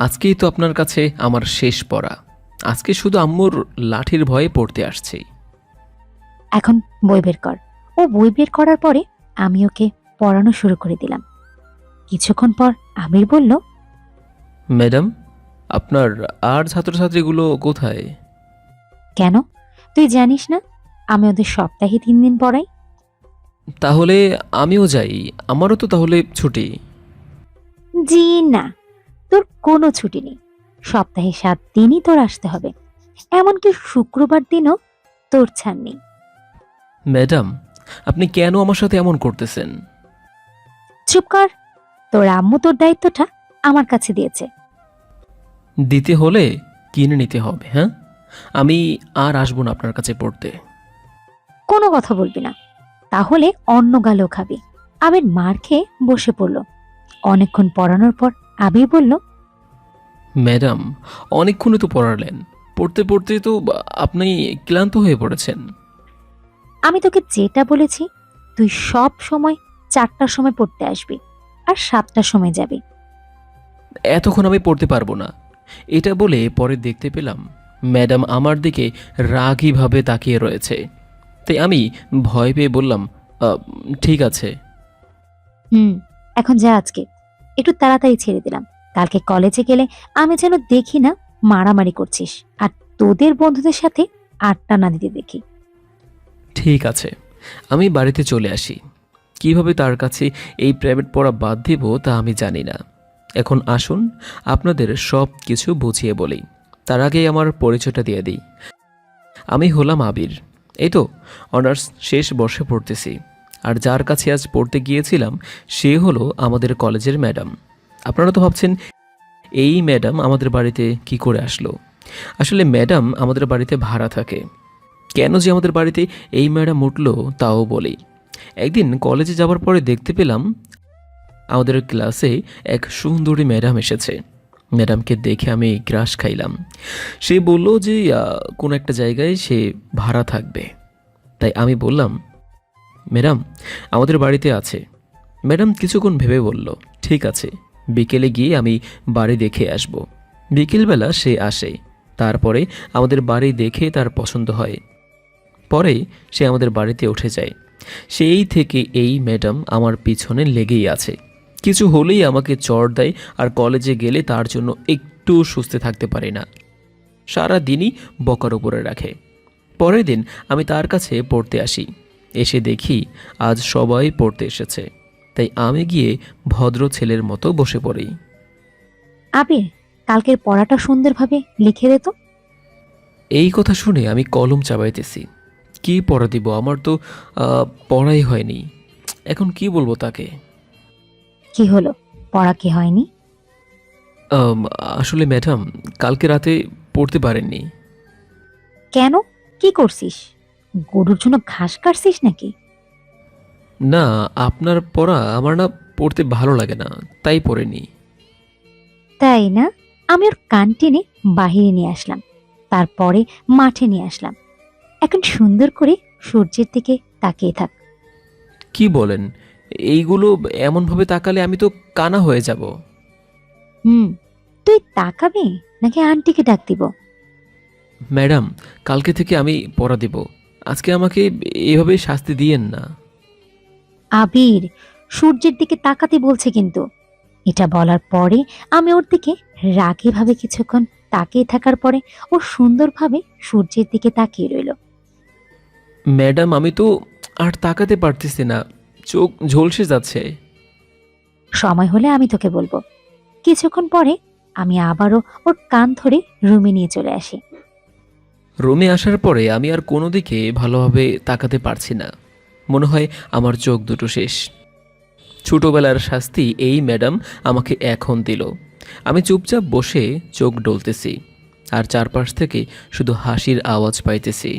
E: আজকেই তো আপনার কাছে আমার শেষ পড়া। আজকে শুধু আম্মুর লাঠির ভয়ে পড়তে আসছি।
F: এখন বই বের কর। ও বই বের করার পরে আমি ওকে পড়ানো শুরু করে দিলাম। কিছুক্ষণ পর আমির বলল,
E: ম্যাডাম, আপনার আর ছাত্রছাত্রীগুলো কোথায়?
F: কেন, তুই জানিস না আমি ওদের সপ্তাহে 3 দিন পড়াই?
E: তাহলে আমিও যাই, আমারও তো তাহলে ছুটি।
F: জি না, তোর কোনো ছুটি নেই। সপ্তাহে 7 দিনই তোর আসতে হবে, এমনকি শুক্রবার দিনও তোর ছাড় নেই।
E: ম্যাডাম, আপনি কেন আমার সাথে এমন করতেছেন?
F: চুপ কর, তোর আম্মু তোর দায়িত্বটা আমার কাছে দিয়েছে।
E: দিতে হলে কিনে নিতে হবে। হ্যাঁ, আমি আর আসবো না আপনার কাছে পড়তে।
F: কোনো কথা বলবি না, তাহলে অন্য গালেও খাবি। আবির মার খেয়ে বসে পড়ল। অনেকক্ষণ পড়ানোর পর আবির বলল,
E: ম্যাডাম, অনেকক্ষণই তো পড়ালেন, পড়তে পড়তে তো আপনি ক্লান্ত হয়ে পড়েছেন।
F: আমি তোকে যেটা বলেছি, তুই সব সময় 4টার সময় পড়তে আসবি আর 7টার সময় যাবি।
E: এতক্ষণ আমি পড়তে পারবো না। এটা বলে পরে দেখতে পেলাম ম্যাডাম আমার দিকে রাগীভাবে তাকিয়ে রয়েছে। তাই আমি ভয় পেয়ে বললাম, ঠিক আছে।
F: এখন যা, আজকে একটু তাড়াতাড়ি ছেড়ে দিলাম। কালকে কলেজে গেলে আমি যেন দেখি না মারামারি করছিস, আর তোদের বন্ধুদের সাথে আড্ডা না দিতে দেখি।
E: ঠিক আছে, আমি বাড়িতে চলে আসি। কিভাবে তার কাছে এই প্রাইভেট পড়া বাদ দিব তা আমি জানি না। এখন আসুন আপনাদের সব কিছু বুঝিয়ে বলি। তার আগে আমার পরিচয়টা দিয়ে দিই। আমি হলাম আবির। এই তো অনার্স শেষ বর্ষে পড়তেছি। আর যার কাছে আজ পড়তে গিয়েছিলাম সে হলো আমাদের কলেজের ম্যাডাম। আপনারা তো ভাবছেন এই ম্যাডাম আমাদের বাড়িতে কি করে আসলো। আসলে ম্যাডাম আমাদের বাড়িতে ভাড়া থাকে। কেন যে আমাদের বাড়িতে এই ম্যাডাম উঠলো তাও বলি। একদিন কলেজে যাওয়ার পরে দেখতে পেলাম আমাদের ক্লাসে এক সুন্দরী ম্যাডাম এসেছে। ম্যাডামকে দেখে আমি গ্রাস খাইলাম। সে বলল যে কোনো একটা জায়গায় সে ভাড়া থাকবে। তাই আমি বললাম, ম্যাডাম আমাদের বাড়িতে আছে। ম্যাডাম কিছুক্ষণ ভেবে বলল, ঠিক আছে, বিকেলে গিয়ে আমি বাড়ি দেখে আসব। বিকেলবেলা সে আসে। তারপরে আমাদের বাড়ি দেখে তার পছন্দ হয়। পরে সে আমাদের বাড়িতে উঠে যায়। সেই থেকে এই ম্যাডাম আমার পিছনে লেগেই আছে। কিছু হলেই আমাকে চড় দেয়, আর কলেজে গেলে তার জন্য একটু সুস্থে থাকতে পারি না। সারা দিনই বকার উপরে রাখে। পরের দিন আমি তার কাছে পড়তে আসি। এসে দেখি আজ সবাই পড়তে এসেছে। তাই আমি গিয়ে ভদ্র ছেলের মতো বসে পড়ি।
F: আবির, কালকের পড়াটা সুন্দরভাবে লিখে দে তো।
E: এই কথা শুনে আমি কলম চাবাইতেছি। কি পড়া দিব? আমার তো পড়াই হয়নি। এখন কি বলবো তাকে?
F: কি হলো, পড়া কি হয়নি?
E: আম, আসলে ম্যাডাম কালকে রাতে পড়তে পারেননি।
F: কেন, কি করছিস? গরুর জন্য ঘাস কাটছিস নাকি?
E: না, আপনার পড়া আমার না পড়তে ভালো লাগে না, তাই পড়েনি।
F: তাই না? আমি ওর কান টেনে বাহিরে নিয়ে আসলাম, তারপরে মাঠে নিয়ে আসলাম। এখন সুন্দর করে সূর্যের দিকে তাকিয়ে থাক।
E: কি বলেন? এইগুলো এমনভাবে তাকালে আমি তো কানা হয়ে যাব।
F: তুই তাকাবি নাকি আন্টিকে ডাক দিব?
E: ম্যাডাম কালকে থেকে আমি পড়া দেব। আজকে আমাকে এভাবে শাস্তি দিয়েন না।
F: আবির, সূর্যের দিকে তাকাতে বলছে কিন্তু। এটা বলার পরে আমি ওর দিকে রাগীভাবে কিছুক্ষণ তাকিয়ে থাকার পরে ও সুন্দরভাবে সূর্যের দিকে তাকিয়ে রইল।
E: ম্যাডাম আমি তো আর তাকাতে পারতেছি না, চোখ ঝলসে যাচ্ছে।
F: সময় হলে আমি তোকে বলবো। কিছুক্ষণ পরে আমি আবারও ওর কান ধরে রুমে নিয়ে চলে আসি।
E: রুমে আসার পরে আমি আর কোনো দিকে ভালোভাবে তাকাতে পারছি না। মনে হয় আমার চোখ দুটো শেষ। ছোটবেলার শাস্তি এই ম্যাডাম আমাকে এখন দিল। আমি চুপচাপ বসে চোখ ডলতেছি, আর চারপাশ থেকে শুধু হাসির আওয়াজ পাইতেছি।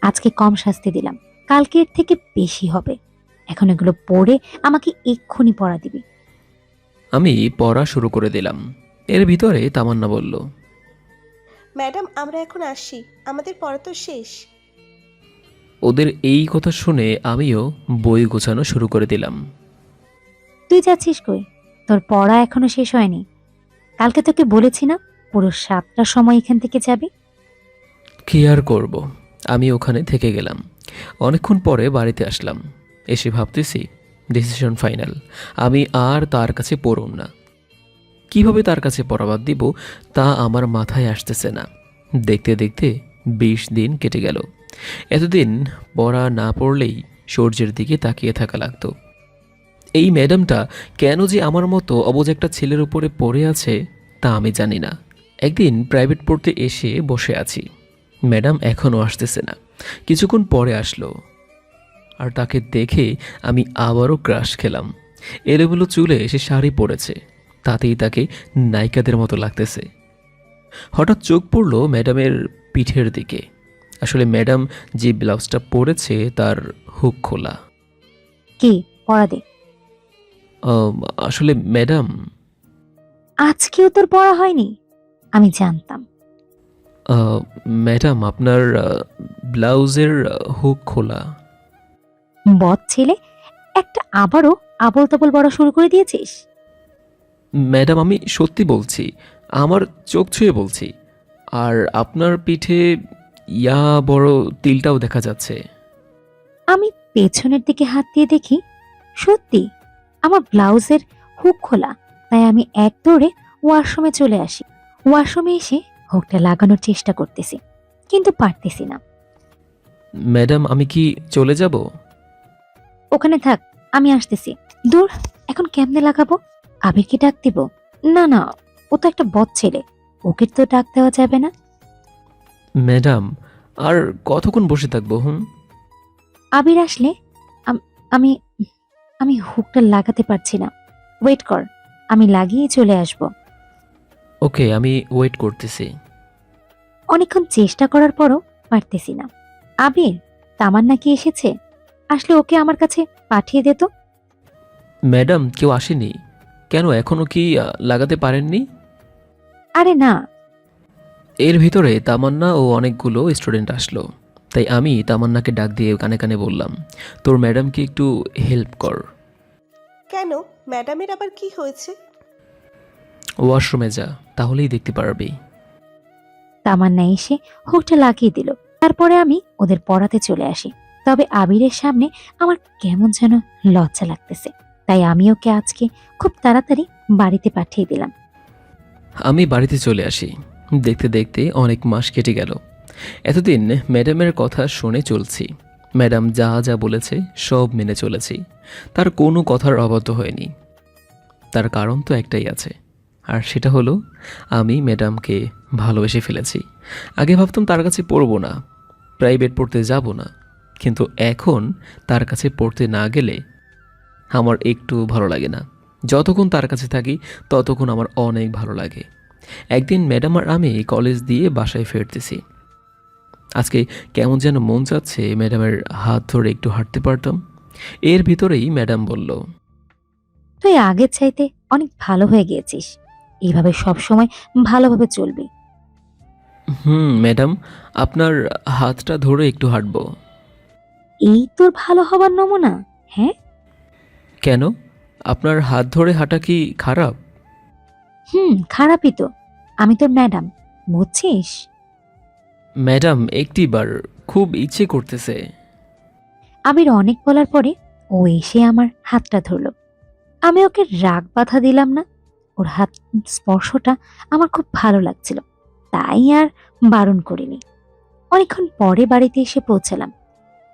F: আজকে কম শাস্তি দিলাম, কালকের থেকে বেশি হবে। এখন এগুলো পড়ে আমাকে এক্ষুনি পড়া দিবি।
E: আমি পড়া শুরু করে দিলাম। এর ভিতরে তামান্না বলল,
C: ম্যাডাম আমরা এখন আসি, আমাদের পড়া তো শেষ।
E: ওদের এই কথা শুনে আমিও বই গোছানো শুরু করে দিলাম।
F: তুই যাচ্ছিস কই? তোর পড়া এখনো শেষ হয়নি। কালকে তোকে বলেছি না পুরো 7টার সময় এখান থেকে যাবি।
E: কি আর করব, আমি ওখানে থেকে গেলাম। অনেকক্ষণ পরে বাড়িতে আসলাম। এসে ভাবতেছি ডিসিশন ফাইনাল, আমি আর তার কাছে পড়ুম না। কিভাবে তার কাছে পড়াবাদ দিব তা আমার মাথায় আসতেছে না। দেখতে দেখতে 20 দিন কেটে গেল। এতদিন পড়া না পড়লেই সূর্যের দিকে তাকিয়ে থাকা লাগতো। এই ম্যাডামটা কেন যে আমার মতো অবুঝ একটা ছেলের উপরে পড়ে আছে তা আমি জানি না। একদিন প্রাইভেট পড়তে এসে বসে আছি। ম্যাডাম এখনও আসতেছে না। কিছুক্ষণ পরে আসলো, আর তাকে দেখে আমি আবারও ক্রাশ খেলাম। এলোমেলো চুলে সে শাড়ি পরেছে, তাতেই তাকে নায়িকাদের মতো লাগতেছে। হঠাৎ চোখ পড়ল ম্যাডামের পিঠের দিকে। আসলে ম্যাডাম যে ব্লাউজটা পরেছে তার হুক খোলা।
F: কি পড়া দে।
E: আম, আসলে ম্যাডাম,
F: আজকেও তোর পড়া হয়নি? আমি জানতাম।
E: ম্যাডাম আপনার ব্লাউজের হুক খোলা।
F: বদ ছেলে একটা, আবারও আবল তাবল পড়া শুরু করে দিয়েছিস।
E: ম্যাডাম আমি সত্যি বলছি, আমার চোখ ছুঁয়ে বলছি। আর আপনার পিঠে বড় তিলটাও দেখা যাচ্ছে।
F: আমি পেছনের দিকে হাত দিয়ে দেখি সত্যি আমার ব্লাউজের হুক খোলা। তাই আমি এক দৌড়ে ওয়াশরুমে চলে আসি। ওয়াশরুমে এসে হুকটা লাগানোর চেষ্টা করতেছি, কিন্তু পারতেছি না।
E: ম্যাডাম আমি কি চলে যাব?
F: ওখানে থাক, আমি আসতেছি। দূর, এখন কেমনে লাগাবো? আবিরকে ডাক দিব? না না, ও তো একটা বদ ছেলে, ওকে তো ডাক দেওয়া যাবে না।
E: ম্যাডাম আর কতক্ষণ বসে থাকবো?
F: আবির আসলে আমি আমি হুকটা লাগাতে পারছি না। ওয়েট কর, আমি লাগিয়ে চলে আসব।
E: ওকে, আমি ওয়েট করতেছি।
F: অনেকক্ষণ চেষ্টা করার পরও পারতেছি না। আবির, তামান্না কি এসেছে? আসলে ওকে আমার কাছে পাঠিয়ে দে তো।
E: ম্যাডাম কেউ আসেনি কেন? এখনো কি লাগাতে পারেননি?
F: আরে না।
E: এর ভিতরে তামান্না ও অনেকগুলো স্টুডেন্ট আসলো, তাই আমি তামান্নাকে ডাক দিয়ে কানে কানে বললাম, তোর ম্যাডামকে একটু হেল্প কর।
C: কেন, ম্যাডামের আবার কি হয়েছে?
E: ওয়াশরুমে যা, তাহলেই দেখতে পারবি।
F: তামান্না এসে হুকটা লাগিয়ে দিল। তারপরে আমি ওদের পড়াতে চলে আসি। তবে আবিরের সামনে আমার কেমন যেন লজ্জা লাগতেছে, তাই আমি ওকে আজকে খুব তাড়াতাড়ি বাড়িতে পাঠিয়ে দিলাম।
E: আমি বাড়িতে চলে আসি। দেখতে দেখতে অনেক মাস কেটে গেল। এতদিন ম্যাডামের কথা শুনে চলছি। ম্যাডাম যা যা বলেছে সব মেনে চলেছি। তার কোনো কথার অবাধ্য হয়নি। তার কারণ তো একটাই আছে, আর সেটা হলো আমি ম্যাডামকে ভালোবেসে ফেলেছি। আগে ভাবতাম তার কাছে পড়বো না, প্রাইভেট পড়তে যাব না, কিন্তু এখন তার কাছে পড়তে না গেলে আমার একটু ভালো লাগে না। যতক্ষণ তার কাছে থাকি ততক্ষণ আমার অনেক ভালো লাগে। একদিন ম্যাডাম আর আমি কলেজ দিয়ে বাসায় ফিরতেছি। আজকে কেমন যেন মন চাচ্ছে ম্যাডামের হাত ধরে একটু হাঁটতে পারতাম। এর ভিতরেই ম্যাডাম বলল,
F: তুই আগের চাইতে অনেক ভালো হয়ে গিয়েছিস, এইভাবে সব সময় ভালোভাবে চলবি।
E: ম্যাডাম আপনার হাতটা ধরে একটু হাঁটবো।
F: এই তোর ভালো হবার নমুনা? হ্যাঁ।
E: কেন, আপনার হাত ধরে হাঁটা কি খারাপ?
F: খারাপই তো। আমি তোর ম্যাডাম, বুঝছিস?
E: ম্যাডাম একটিবার খুব ইচ্ছে করতেছে।
F: আবির অনেক বলার পরে ও এসে আমার হাতটা ধরলো। আমি ওকে রাগ বাধা দিলাম না। ওর হাত স্পর্শটা আমার খুব ভালো লাগছিল, তাই আর বারণ করিনি। অনেকক্ষণ পরে বাড়িতে এসে পৌঁছালাম,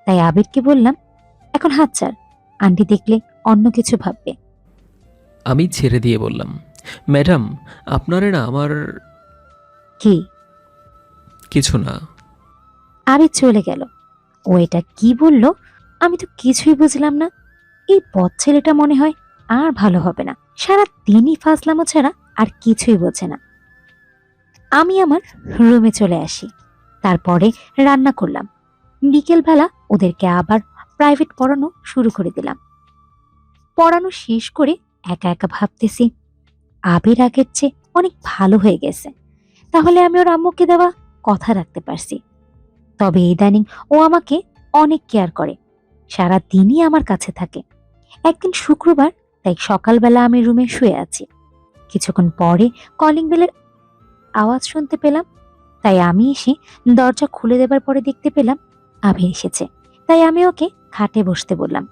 F: তাই আবিরকে বললাম, এখন হাত ছাড়, আন্টি দেখলে অন্য কিছু ভাববে।
E: আমি ছেড়ে দিয়ে বললাম, ম্যাডাম আপনারে না আমার
F: কি?
E: কিছু না।
F: আবির চলে গেল। ও এটা কি বলল আমি তো কিছুই বুঝলাম না। এই পথ ছেলেটা মনে হয় আর ভালো হবে না, সারা দিনই ফাজলামো ছাড়া আর কিছুই বোঝে না। আমি আমার রুমে চলে আসি। তারপরে রান্না করলাম। বিকেলবেলা ওদেরকে আবার প্রাইভেট পড়ানো শুরু করে দিলাম। পড়ানো শেষ করে একা একা ভাবতেছি, আবির আগের চেয়ে অনেক ভালো হয়ে গেছে। তাহলে আমি ওর আম্মুকে দেওয়া কথা রাখতে পারছি। তবে ইদানিং ও আমাকে অনেক কেয়ার করে, সারা দিনই আমার কাছে থাকে। একদিন শুক্রবার, তাই সকালবেলা আমি রুমে শুয়ে আছি। কিছুক্ষণ পরে কলিং বেলের আওয়াজ শুনতে পেলাম, তাই আমি এসে দরজা খুলে দেবার পরে দেখতে পেলাম আবির এসেছে। তাই আমি ওকে খাটে বসতে বললাম।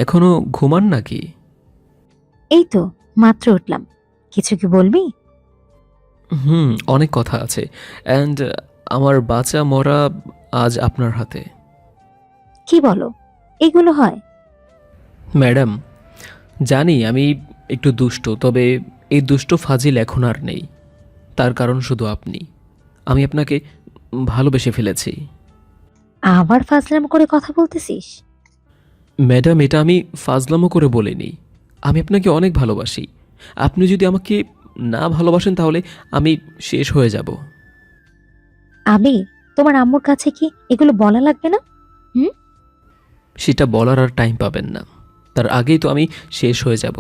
E: এখনো ঘুমান নাকি?
F: এই তো মাত্র উঠলাম, কিছু কি বলবি?
E: অনেক কথা আছে। অ্যান্ড আমার বাঁচা মরা আজ আপনার হাতে।
F: কি বলো, এগুলো হয়?
E: ম্যাডাম জানি আমি একটু দুষ্ট, তবে এই দুষ্ট ফাজিল এখন আর নেই। তার কারণ শুধু আপনি। আমি আপনাকে ভালোবেসে ফেলেছি।
F: আবার ফাজলাম করে কথা বলতেছিস?
E: ম্যাডাম এটা আমি ফাজলামো করে বলিনি। আমি আপনাকে অনেক ভালোবাসি। আপনি যদি আমাকে না ভালোবাসেন তাহলে আমি শেষ হয়ে যাব।
F: আবির, তোমার আম্মুর কাছে কি এগুলো বলা লাগবে না?
E: সেটা বলার আর টাইম পাবেন না, তার আগেই তো আমি শেষ হয়ে যাব।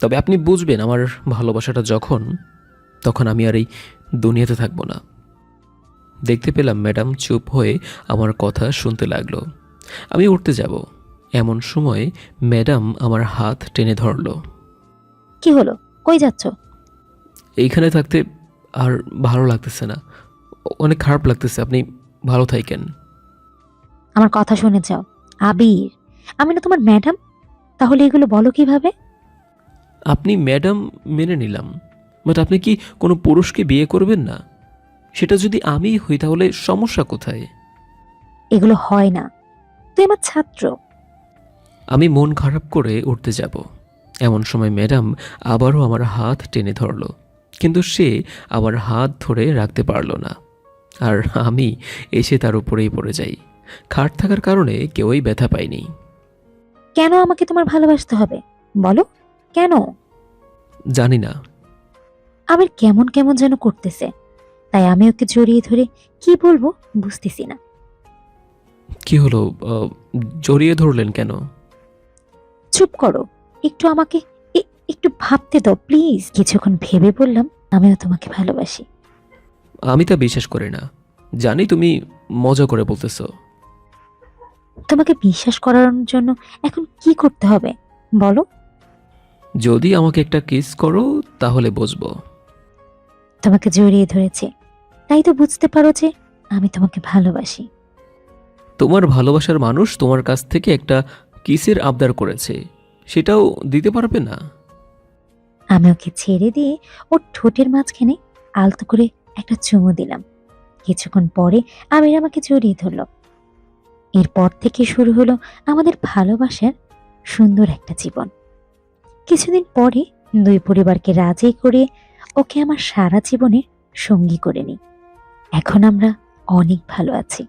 E: তবে আপনি বুঝবেন আমার ভালোবাসাটা তখন আমি আর এই দুনিয়াতে থাকবো না। দেখতে পেলাম ম্যাডাম চুপ হয়ে আমার কথা শুনতে লাগলো। আমি উঠতে যাব, এমন সময় ম্যাডাম আমার হাত টেনে ধরলো।
F: কি হলো, কই যাচ্ছ?
E: এইখানে থাকতে আর ভালো লাগতেছে না, অনেক খারাপ লাগতেছে, আপনি ভালো থাকেন।
F: আমার কথা শুনে যাও। আবির, আমি না তোমার ম্যাডাম, তাহলে এগুলো বলো কিভাবে?
E: আপনি ম্যাডাম মেনে নিলাম, বাট আপনি কি কোনো পুরুষকে বিয়ে করবেন না? সেটা যদি আমিই হই তাহলে সমস্যা কোথায়?
F: এগুলো হয় না, তুই আমার ছাত্র।
E: আমি মন খারাপ করে উঠতে যাব, এমন সময় ম্যাডাম আবারও আমার হাত টেনে ধরলো, কিন্তু সে আমার হাত ধরে রাখতে পারল না, আর আমি এসে তার উপরেই পড়ে যাই। খাট থাকার কারণে কেউই ব্যথা পায়নি।
F: কেন আমাকে তোমার ভালোবাসতে হবে বলো, কেন?
E: জানি না।
F: আবির কেমন কেমন যেন করতেছে, তাই আমি ওকে জড়িয়ে ধরে কি বলবো বুঝতেছি না।
E: কি হলো, জড়িয়ে ধরলেন কেন?
F: চুপ করো, একটু আমাকে একটু ভাবতে দাও প্লিজ। কিছুক্ষণ ভেবে বললাম, আমিও তোমাকে ভালোবাসি।
E: আমি তা বিশ্বাস করি না, জানি তুমি মজা করে বলতেছো।
F: তোমাকে বিশ্বাস করানোর জন্য এখন কি করতে হবে বলো?
E: যদি আমাকে একটা কিস করো তাহলে বুঝবো।
F: তোমাকে জড়িয়ে ধরেছে, তাই তো বুঝতে পারো যে আমি তোমাকে ভালোবাসি।
E: তোমার ভালোবাসার মানুষ তোমার কাছ থেকে একটা কিসের আবদার করেছে, সেটাও দিতে পারবে না?
F: আমি ওকে ছেড়ে দিয়ে ওর ঠোঁটের মাঝখানে আলতো করে একটা চুমু দিলাম। কিছুক্ষণ পরে আমির আমাকে জড়িয়ে ধরলো। এরপর থেকে শুরু হলো আমাদের ভালোবাসার সুন্দর একটা জীবন। কিছুদিন পরে দুই পরিবারকে রাজি করে ওকে আমার সারা জীবনের সঙ্গী করে নিই। এখন আমরা অনেক ভালো আছি।